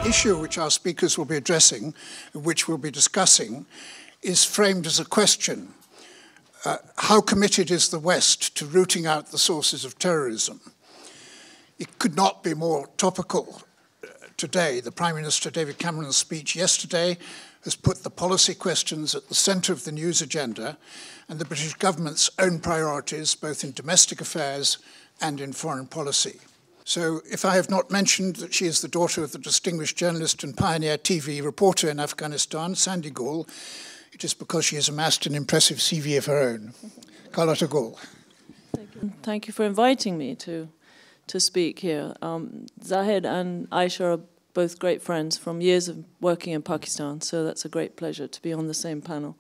issue which our speakers will be addressing, which we'll be discussing, is framed as a question. How committed is the West to rooting out the sources of terrorism? It could not be more topical today. The Prime Minister David Cameron's speech yesterday has put the policy questions at the centre of the news agenda and the British government's own priorities, both in domestic affairs and in foreign policy. So if I have not mentioned that she is the daughter of the distinguished journalist and pioneer TV reporter in Afghanistan, Sandy Gul, it is because she has amassed an impressive CV of her own. Carlotta Gul. Thank you for inviting me to speak here. Zahid and Aisha are both great friends from years of working in Pakistan, so that's a great pleasure to be on the same panel.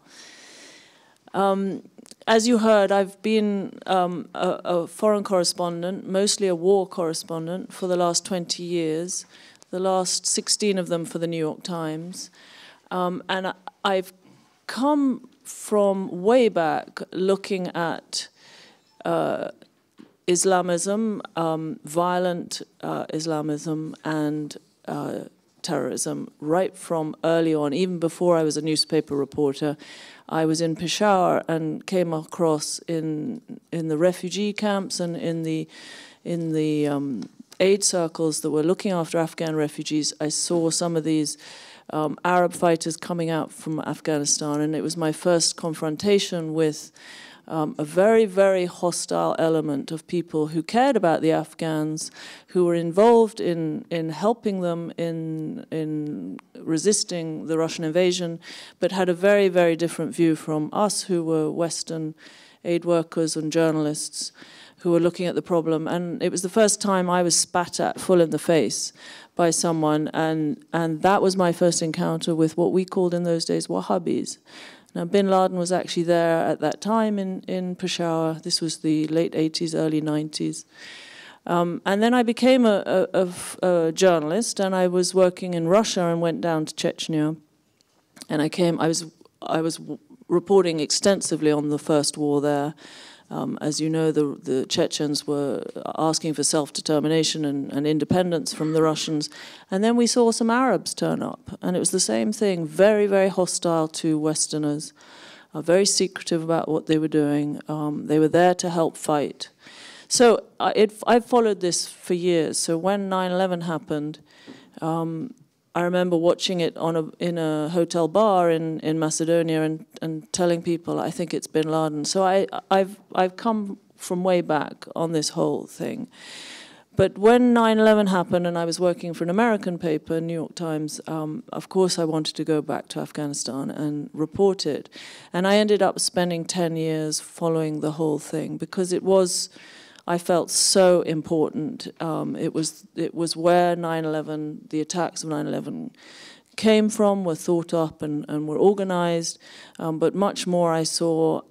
As you heard, I've been a foreign correspondent, mostly a war correspondent, for the last 20 years, the last 16 of them for the New York Times. And I've come from way back looking at Islamism, violent Islamism, and terrorism right from early on. Even before I was a newspaper reporter, I was in Peshawar and came across in the refugee camps and in the aid circles that were looking after Afghan refugees. I saw some of these Arab fighters coming out from Afghanistan, and it was my first confrontation with a very, very hostile element of people who cared about the Afghans, who were involved in helping them in resisting the Russian invasion, but had a very, very different view from us, who were Western aid workers and journalists who were looking at the problem. And it was the first time I was spat at full in the face by someone, and that was my first encounter with what we called in those days Wahhabis. Now, bin Laden was actually there at that time in Peshawar. This was the late 80s, early 90s. And then I became a journalist, and I was working in Russia and went down to Chechnya. And I was reporting extensively on the first war there. As you know, the Chechens were asking for self-determination and independence from the Russians. And then we saw some Arabs turn up. And it was the same thing, very, very hostile to Westerners, very secretive about what they were doing. They were there to help fight. So I've followed this for years. So when 9/11 happened, I remember watching it in a hotel bar in Macedonia and telling people, I think it's bin Laden. So I've come from way back on this whole thing. But when 9/11 happened and I was working for an American paper, New York Times, of course I wanted to go back to Afghanistan and report it. And I ended up spending 10 years following the whole thing because it was, I felt, so important. It was where 9/11, the attacks of 9/11 came from, were thought up and were organized. But much more I saw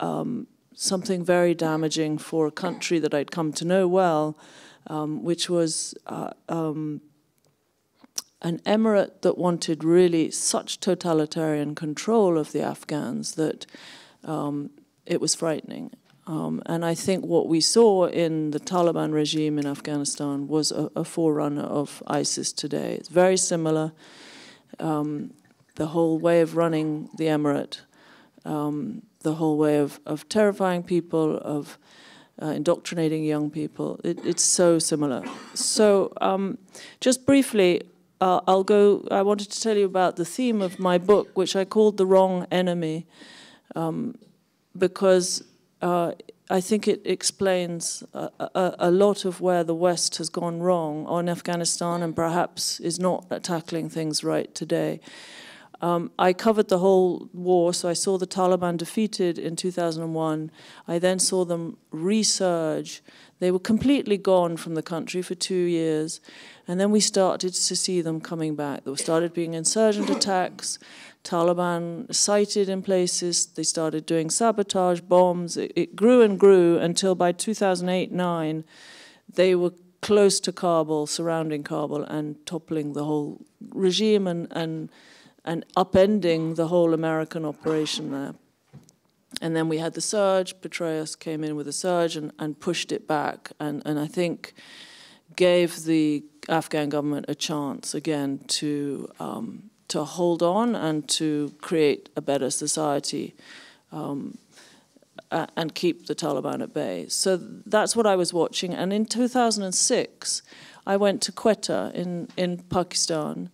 something very damaging for a country that I'd come to know well, which was an emirate that wanted really such totalitarian control of the Afghans that it was frightening. And I think what we saw in the Taliban regime in Afghanistan was a forerunner of ISIS today. It's very similar. The whole way of running the emirate, the whole way of terrifying people, of indoctrinating young people, it's so similar. So just briefly, I wanted to tell you about the theme of my book, which I called The Wrong Enemy, because I think it explains a lot of where the West has gone wrong on Afghanistan and perhaps is not tackling things right today. I covered the whole war, so I saw the Taliban defeated in 2001. I then saw them resurge. They were completely gone from the country for 2 years, and then we started to see them coming back. There started being insurgent attacks. Taliban sighted in places. They started doing sabotage, bombs. It grew and grew until by 2008-09, they were close to Kabul, surrounding Kabul, and toppling the whole regime and upending the whole American operation there. And then we had the surge. Petraeus came in with a surge and pushed it back. And I think gave the Afghan government a chance again to hold on and to create a better society and keep the Taliban at bay. So that's what I was watching. And in 2006, I went to Quetta in Pakistan.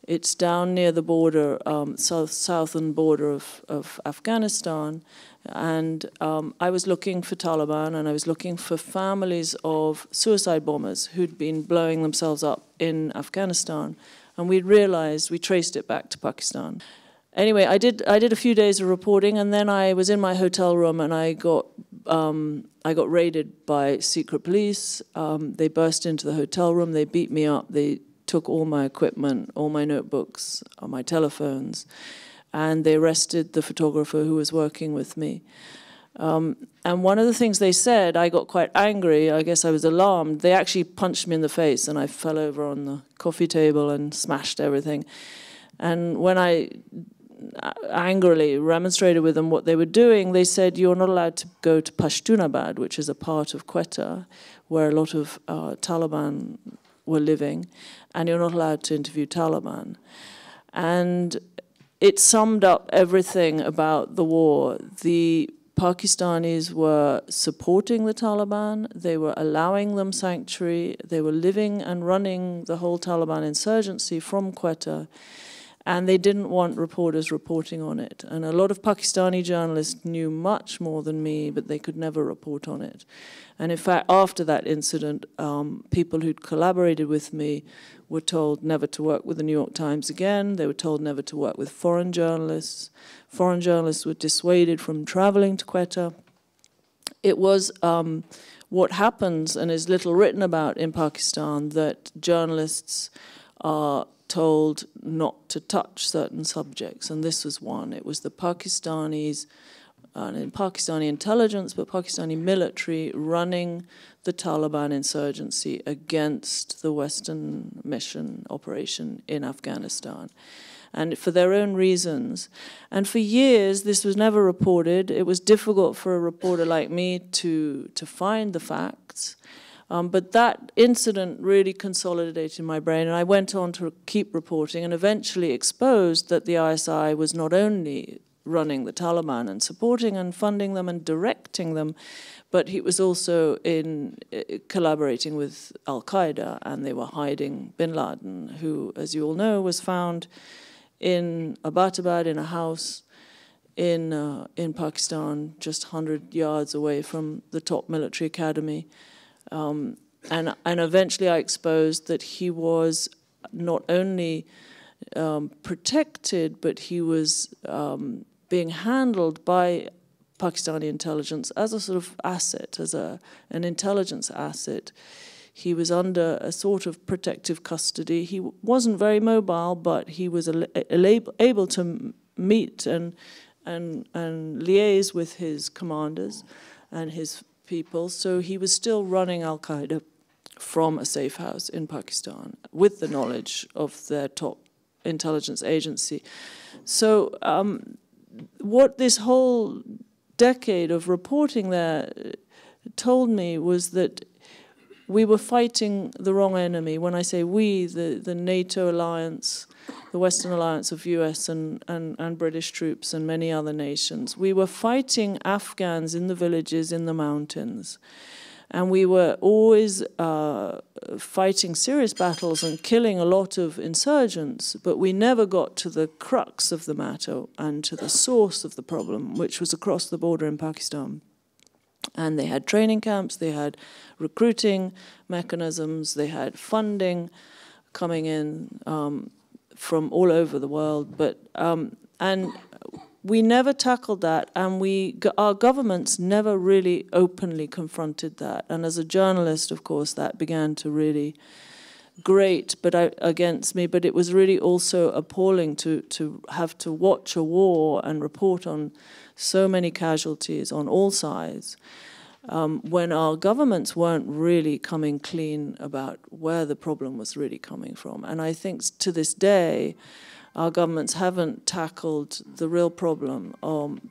It's down near the border, southern border of Afghanistan. And I was looking for Taliban, and I was looking for families of suicide bombers who'd been blowing themselves up in Afghanistan. And we traced it back to Pakistan. Anyway, I did a few days of reporting, and then I was in my hotel room, and I got raided by secret police. They burst into the hotel room. They beat me up. They took all my equipment, all my notebooks, my telephones, and they arrested the photographer who was working with me. And one of the things they said, I got quite angry. I guess I was alarmed. They actually punched me in the face, and I fell over on the coffee table and smashed everything. And when I angrily remonstrated with them what they were doing, they said, you're not allowed to go to Pashtunabad, which is a part of Quetta where a lot of Taliban were living, and you're not allowed to interview Taliban. And it summed up everything about the war. The Pakistanis were supporting the Taliban, they were allowing them sanctuary, they were living and running the whole Taliban insurgency from Quetta, and they didn't want reporters reporting on it. And a lot of Pakistani journalists knew much more than me, but they could never report on it. And in fact, after that incident, people who'd collaborated with me were told never to work with the New York Times again. They were told never to work with foreign journalists. Foreign journalists were dissuaded from traveling to Quetta. It was what happens, and is little written about in Pakistan, that journalists are told not to touch certain subjects, and this was one. It was the Pakistanis, and Pakistani intelligence, but Pakistani military running the Taliban insurgency against the Western mission operation in Afghanistan, and for their own reasons. And for years, this was never reported. It was difficult for a reporter like me to find the facts. But that incident really consolidated in my brain, and I went on to keep reporting and eventually exposed that the ISI was not only running the Taliban and supporting and funding them and directing them, but he was also collaborating with Al-Qaeda, and they were hiding bin Laden, who, as you all know, was found in Abbottabad in a house in Pakistan, just 100 yards away from the top military academy. And eventually I exposed that he was not only protected, but he was being handled by Pakistani intelligence as a sort of asset, as an intelligence asset. He was under a sort of protective custody. He wasn't very mobile, but he was able to meet and liaise with his commanders and his people. So he was still running Al-Qaeda from a safe house in Pakistan with the knowledge of their top intelligence agency. So what this whole decade of reporting there told me was that we were fighting the wrong enemy. When I say we, the NATO alliance, the Western alliance of US and British troops and many other nations, we were fighting Afghans in the villages, in the mountains. And we were always fighting serious battles and killing a lot of insurgents, but we never got to the crux of the matter and to the source of the problem, which was across the border in Pakistan. And they had training camps, they had recruiting mechanisms, they had funding coming in from all over the world. But and we never tackled that, and our governments never really openly confronted that. And as a journalist, of course, that began to really grate against me. But it was really also appalling to have to watch a war and report on so many casualties on all sides, when our governments weren't really coming clean about where the problem was really coming from. And I think to this day, our governments haven't tackled the real problem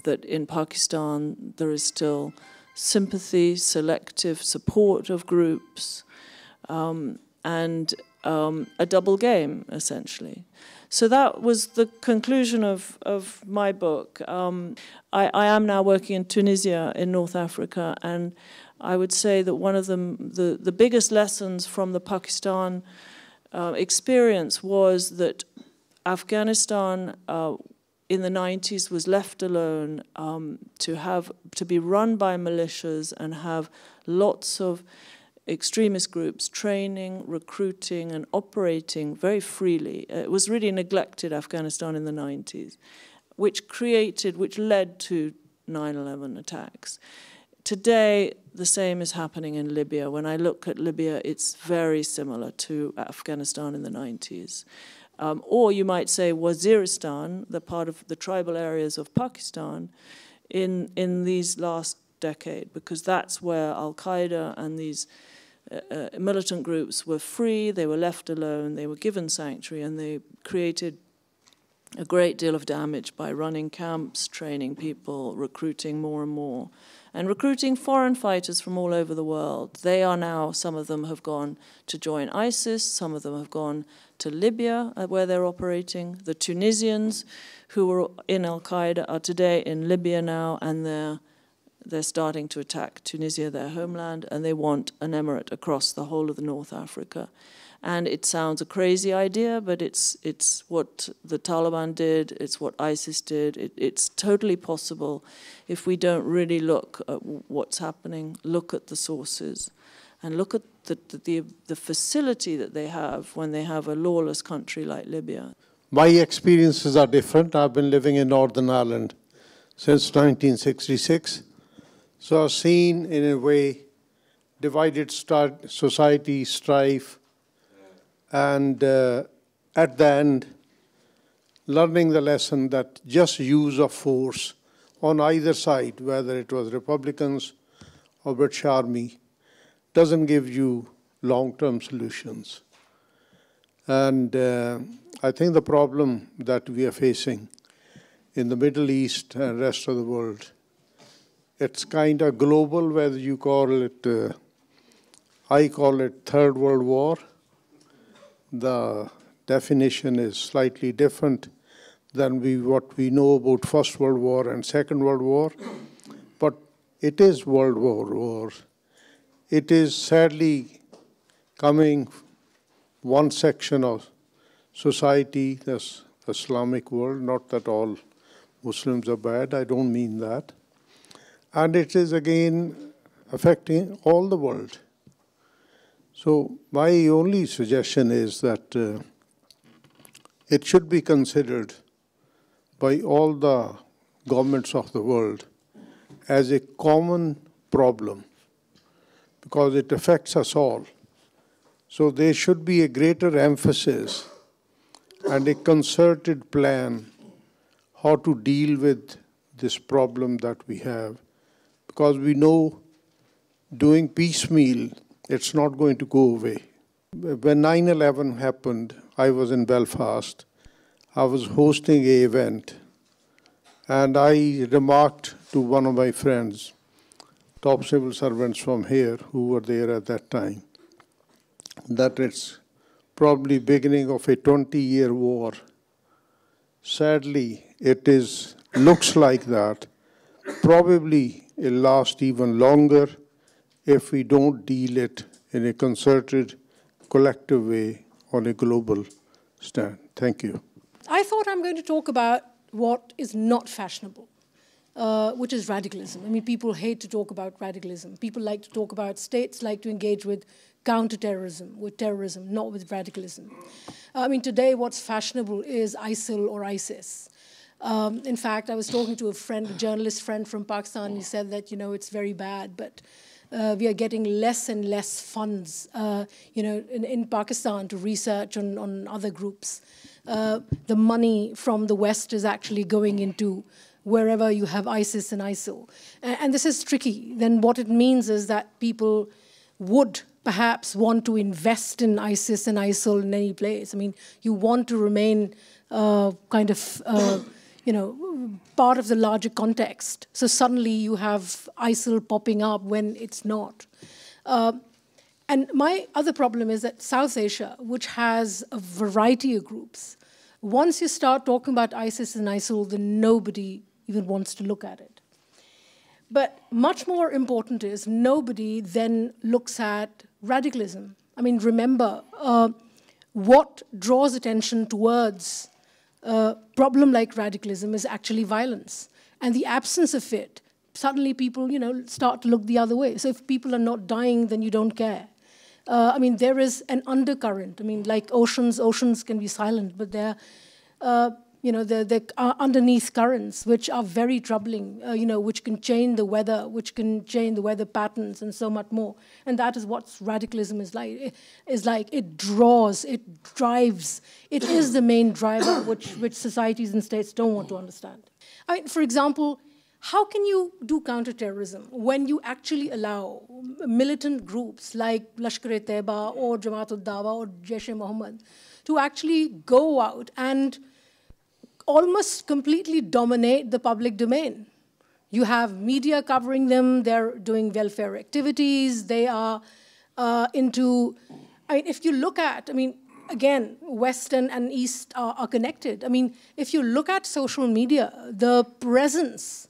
that in Pakistan there is still sympathy, selective support of groups, and a double game, essentially. So that was the conclusion of my book. I am now working in Tunisia in North Africa, and I would say that one of the biggest lessons from the Pakistan experience was that Afghanistan in the 90s was left alone to be run by militias and have lots of extremist groups training, recruiting, and operating very freely. It was really neglected, Afghanistan, in the 90s, which led to 9/11 attacks. Today, the same is happening in Libya. When I look at Libya, it's very similar to Afghanistan in the 90s. Or you might say Waziristan, the part of the tribal areas of Pakistan, in these last decade, because that's where Al-Qaeda and these militant groups were free, they were left alone, they were given sanctuary, and they created a great deal of damage by running camps, training people, recruiting more and more, and recruiting foreign fighters from all over the world. They are now, some of them have gone to join ISIS, some of them have gone to Libya, where they're operating. The Tunisians who were in Al-Qaeda are today in Libya now, and they're starting to attack Tunisia, their homeland, and they want an emirate across the whole of the North Africa. And it sounds a crazy idea, but it's what the Taliban did, it's what ISIS did. It's totally possible if we don't really look at what's happening, look at the sources, and look at the facility that they have when they have a lawless country like Libya. My experiences are different. I've been living in Northern Ireland since 1966. So I've seen, in a way, divided society, strife, and at the end, learning the lesson that just use of force on either side, whether it was Republicans or British Army, doesn't give you long-term solutions. And I think the problem that we are facing in the Middle East and rest of the world, it's kind of global, whether you call it, I call it Third World War. The definition is slightly different than what we know about First World War and Second World War, but it is World War. It is sadly coming one section of society, this Islamic world, not that all Muslims are bad, I don't mean that. And it is again affecting all the world. So my only suggestion is that it should be considered by all the governments of the world as a common problem, because it affects us all. So there should be a greater emphasis and a concerted plan how to deal with this problem that we have, because we know doing piecemeal, it's not going to go away. When 9/11 happened, I was in Belfast. I was hosting an event, and I remarked to one of my friends, top civil servants from here who were there at that time, that it's probably beginning of a 20-year war. Sadly, it looks like that. Probably it'll last even longer if we don't deal it in a concerted, collective way on a global stand. Thank you. I thought I'm going to talk about what is not fashionable, which is radicalism. I mean, people hate to talk about radicalism. People like to talk about, states like to engage with counterterrorism, with terrorism, not with radicalism. I mean, today what's fashionable is ISIL or ISIS. In fact, I was talking to a journalist friend from Pakistan. He said that, it's very bad, but we are getting less and less funds, in Pakistan to research on other groups. The money from the West is actually going into wherever you have ISIS and ISIL. And this is tricky. Then what it means is that people would perhaps want to invest in ISIS and ISIL in any place. I mean, you want to remain part of the larger context. So suddenly you have ISIL popping up when it's not. And my other problem is that South Asia, which has a variety of groups, once you start talking about ISIS and ISIL, then nobody even wants to look at it. But much more important is nobody then looks at radicalism. I mean, remember, what draws attention towards a problem like radicalism is actually violence. And the absence of it, suddenly people, start to look the other way. So if people are not dying, then you don't care. I mean, there is an undercurrent. I mean, like oceans can be silent, but they're underneath currents, which are very troubling, which can change the weather, which can change the weather patterns and so much more. And that is what radicalism is like. It draws, it drives. It is the main driver, which societies and states don't want to understand. I mean, for example, how can you do counterterrorism when you actually allow militant groups like Lashkar-e-Taiba or Jamaat-ul-Dawa or Jaish-e-Mohammed to actually go out and almost completely dominate the public domain? You have media covering them, they're doing welfare activities, they are into, I mean, if you look at, I mean, again, West and East are connected. I mean, if you look at social media, the presence,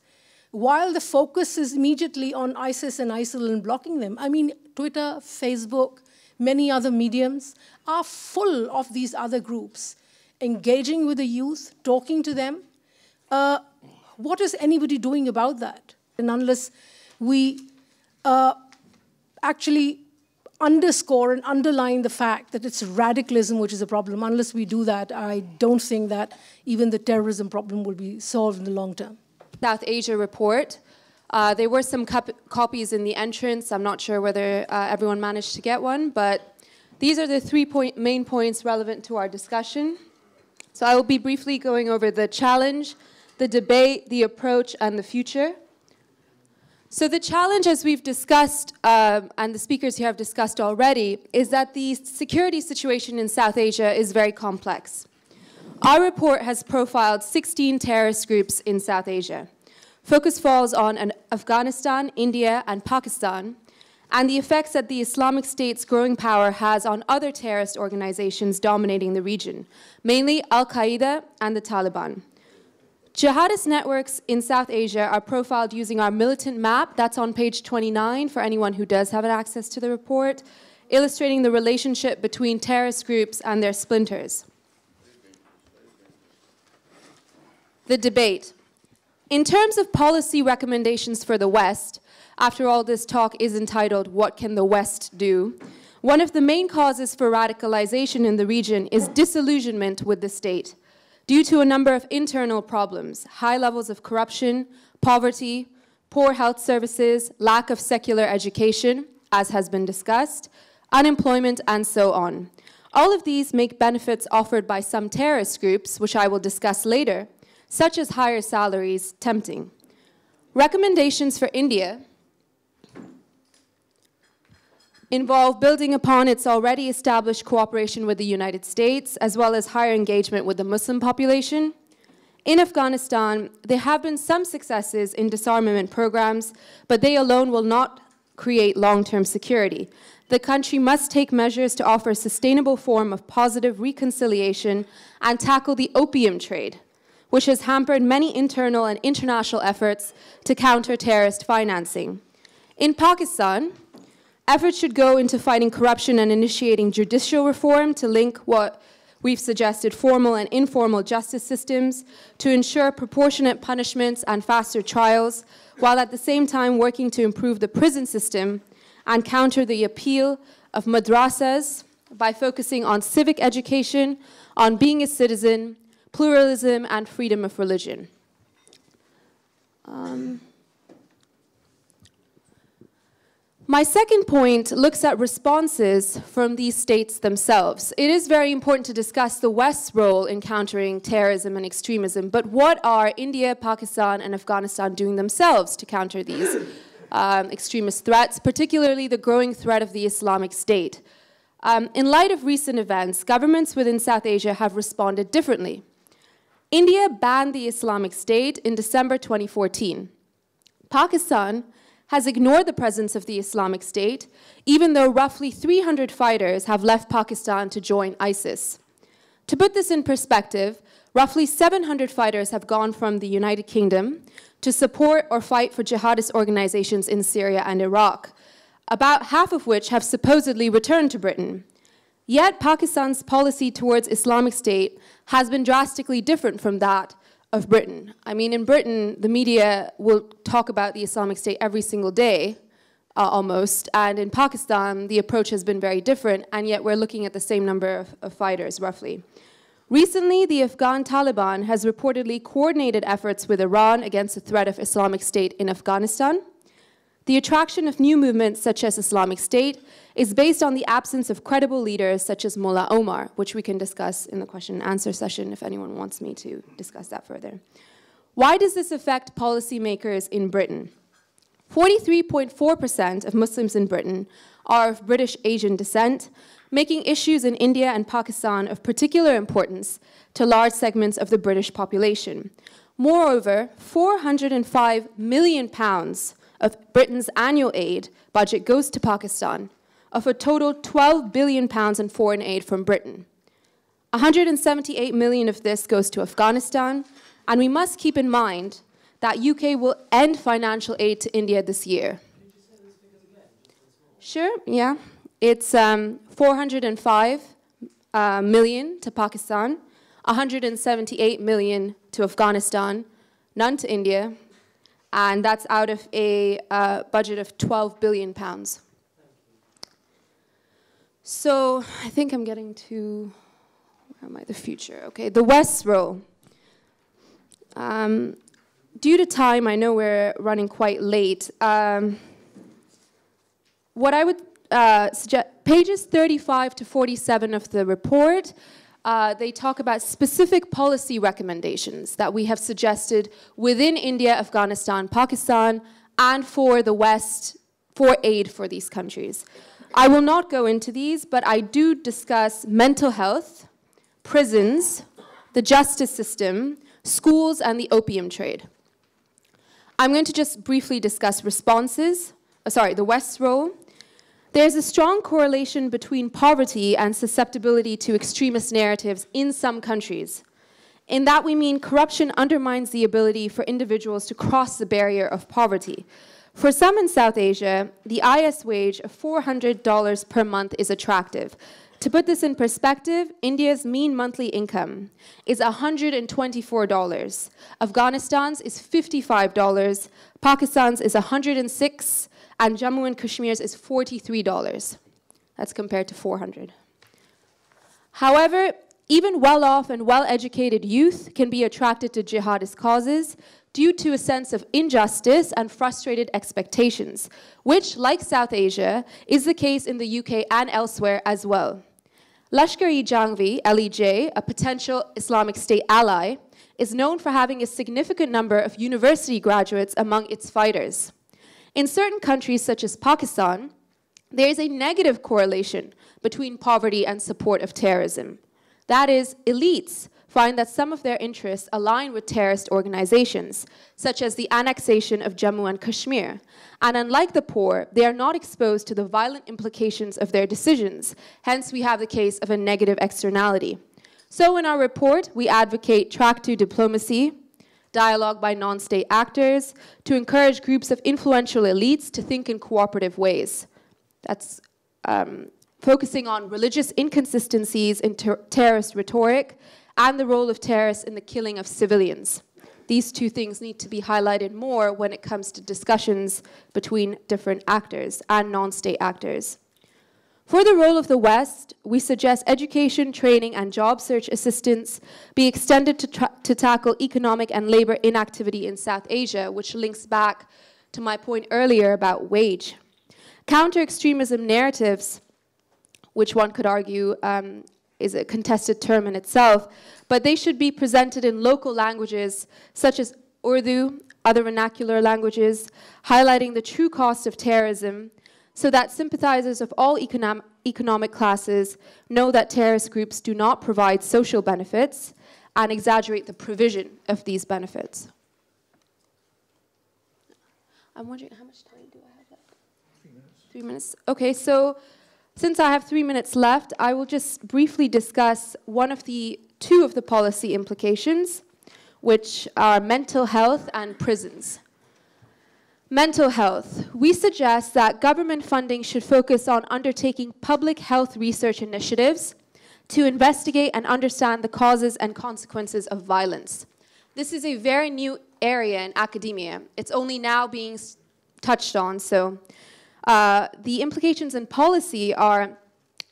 while the focus is immediately on ISIS and ISIL and blocking them, I mean, Twitter, Facebook, many other mediums are full of these other groups, engaging with the youth, talking to them. What is anybody doing about that? And unless we actually underscore and underline the fact that it's radicalism which is a problem, unless we do that, I don't think that even the terrorism problem will be solved in the long term. South Asia report. There were some copies in the entrance. I'm not sure whether everyone managed to get one, but these are the main points relevant to our discussion. So I will be briefly going over the challenge, the debate, the approach, and the future. So the challenge, as we've discussed, and the speakers here have discussed already, is that the security situation in South Asia is very complex. Our report has profiled 16 terrorist groups in South Asia. Focus falls on Afghanistan, India, and Pakistan, and the effects that the Islamic State's growing power has on other terrorist organizations dominating the region, mainly Al-Qaeda and the Taliban. Jihadist networks in South Asia are profiled using our militant map. That's on page 29 for anyone who does have access to the report, illustrating the relationship between terrorist groups and their splinters. The debate. In terms of policy recommendations for the West, after all, this talk is entitled, "What Can the West Do?" One of the main causes for radicalization in the region is disillusionment with the state, due to a number of internal problems: high levels of corruption, poverty, poor health services, lack of secular education, as has been discussed, unemployment, and so on. All of these make benefits offered by some terrorist groups, which I will discuss later, such as higher salaries, tempting. Recommendations for India involve building upon its already established cooperation with the United States, as well as higher engagement with the Muslim population. In Afghanistan, there have been some successes in disarmament programs, but they alone will not create long-term security. The country must take measures to offer a sustainable form of positive reconciliation and tackle the opium trade, which has hampered many internal and international efforts to counter terrorist financing. In Pakistan, efforts should go into fighting corruption and initiating judicial reform to link what we've suggested formal and informal justice systems to ensure proportionate punishments and faster trials, while at the same time working to improve the prison system and counter the appeal of madrasas by focusing on civic education, on being a citizen, pluralism, and freedom of religion. My second point looks at responses from these states themselves. It is very important to discuss the West's role in countering terrorism and extremism, but what are India, Pakistan, and Afghanistan doing themselves to counter these extremist threats, particularly the growing threat of the Islamic State? In light of recent events, governments within South Asia have responded differently. India banned the Islamic State in December 2014. Pakistan has ignored the presence of the Islamic State, even though roughly 300 fighters have left Pakistan to join ISIS. To put this in perspective, roughly 700 fighters have gone from the United Kingdom to support or fight for jihadist organizations in Syria and Iraq, about half of which have supposedly returned to Britain. Yet Pakistan's policy towards Islamic State has been drastically different from that of Britain. I mean, in Britain, the media will talk about the Islamic State every single day, almost, and in Pakistan, the approach has been very different, and yet we're looking at the same number of fighters, roughly. Recently, the Afghan Taliban has reportedly coordinated efforts with Iran against the threat of Islamic State in Afghanistan. The attraction of new movements such as Islamic State is based on the absence of credible leaders such as Mullah Omar, which we can discuss in the question and answer session if anyone wants me to discuss that further. Why does this affect policymakers in Britain? 43.4% of Muslims in Britain are of British Asian descent, making issues in India and Pakistan of particular importance to large segments of the British population. Moreover, £405 million of Britain's annual aid budget goes to Pakistan, of a total £12 billion in foreign aid from Britain. 178 million of this goes to Afghanistan, and we must keep in mind that UK will end financial aid to India this year. Sure, yeah. It's 405 million to Pakistan, 178 million to Afghanistan, none to India, and that's out of a budget of £12 billion. So I think I'm getting to, where am I, the future. Okay, the West's role. Due to time, I know we're running quite late. What I would suggest, pages 35 to 47 of the report, they talk about specific policy recommendations that we have suggested within India, Afghanistan, Pakistan, and for the West, for aid for these countries. I will not go into these, but I do discuss mental health, prisons, the justice system, schools, and the opium trade. I'm going to just briefly discuss responses, the West's role. There's a strong correlation between poverty and susceptibility to extremist narratives in some countries. In that we mean corruption undermines the ability for individuals to cross the barrier of poverty. For some in South Asia, the IS wage of $400 per month is attractive. To put this in perspective, India's mean monthly income is $124. Afghanistan's is $55. Pakistan's is $106. And Jammu and Kashmir's is $43. That's compared to $400. However, even well-off and well-educated youth can be attracted to jihadist causes due to a sense of injustice and frustrated expectations, which, like South Asia, is the case in the UK and elsewhere as well. Lashkar-e-Jhangvi, LEJ, a potential Islamic State ally, is known for having a significant number of university graduates among its fighters. In certain countries, such as Pakistan, there is a negative correlation between poverty and support of terrorism. That is, elites find that some of their interests align with terrorist organizations, such as the annexation of Jammu and Kashmir. And unlike the poor, they are not exposed to the violent implications of their decisions. Hence, we have the case of a negative externality. So in our report, we advocate track to diplomacy, dialogue by non-state actors, to encourage groups of influential elites to think in cooperative ways. That's focusing on religious inconsistencies in terrorist rhetoric and the role of terrorists in the killing of civilians. These two things need to be highlighted more when it comes to discussions between different actors and non-state actors. For the role of the West, we suggest education, training, and job search assistance be extended to tackle economic and labor inactivity in South Asia, which links back to my point earlier about wage. Counter-extremism narratives, which one could argue is a contested term in itself, but they should be presented in local languages such as Urdu, other vernacular languages, highlighting the true cost of terrorism, so that sympathizers of all economic classes know that terrorist groups do not provide social benefits and exaggerate the provision of these benefits. I'm wondering, how much time do I have left? 3 minutes. 3 minutes. Okay, so since I have 3 minutes left, I will just briefly discuss two of the policy implications, which are mental health and prisons. Mental health. We suggest that government funding should focus on undertaking public health research initiatives to investigate and understand the causes and consequences of violence. This is a very new area in academia. It's only now being touched on. So the implications in policy are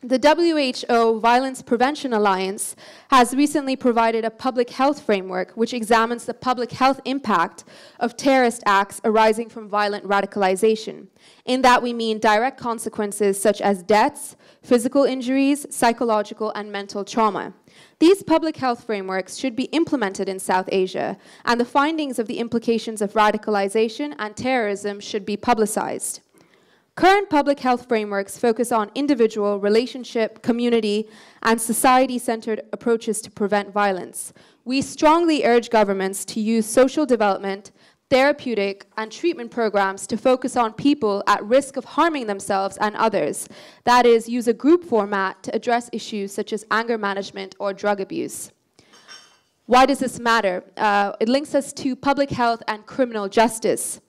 the WHO Violence Prevention Alliance has recently provided a public health framework which examines the public health impact of terrorist acts arising from violent radicalization. In that we mean direct consequences such as deaths, physical injuries, psychological and mental trauma. These public health frameworks should be implemented in South Asia, and the findings of the implications of radicalization and terrorism should be publicized. Current public health frameworks focus on individual, relationship, community, and society-centered approaches to prevent violence. We strongly urge governments to use social development, therapeutic, and treatment programs to focus on people at risk of harming themselves and others. That is, use a group format to address issues such as anger management or drug abuse. Why does this matter? It links us to public health and criminal justice.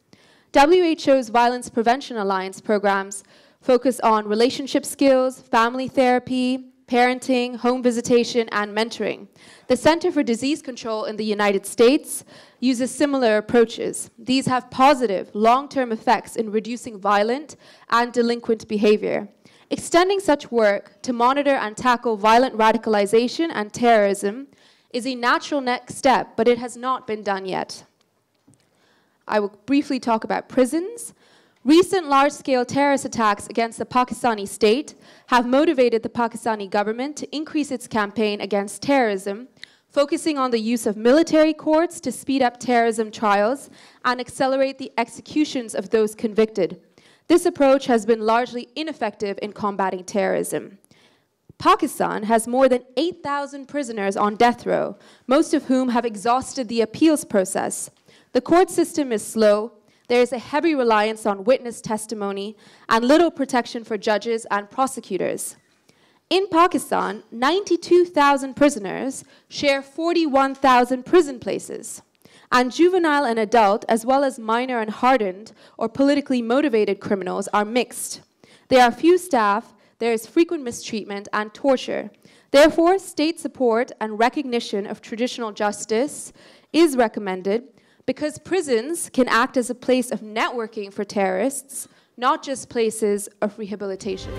WHO's Violence Prevention Alliance programs focus on relationship skills, family therapy, parenting, home visitation, and mentoring. The Center for Disease Control in the United States uses similar approaches. These have positive, long-term effects in reducing violent and delinquent behavior. Extending such work to monitor and tackle violent radicalization and terrorism is a natural next step, but it has not been done yet. I will briefly talk about prisons. Recent large-scale terrorist attacks against the Pakistani state have motivated the Pakistani government to increase its campaign against terrorism, focusing on the use of military courts to speed up terrorism trials and accelerate the executions of those convicted. This approach has been largely ineffective in combating terrorism. Pakistan has more than 8,000 prisoners on death row, most of whom have exhausted the appeals process. The court system is slow, there is a heavy reliance on witness testimony, and little protection for judges and prosecutors. In Pakistan, 92,000 prisoners share 41,000 prison places, and juvenile and adult, as well as minor and hardened or politically motivated criminals are mixed. There are few staff, there is frequent mistreatment and torture. Therefore, state support and recognition of traditional justice is recommended, because prisons can act as a place of networking for terrorists, not just places of rehabilitation.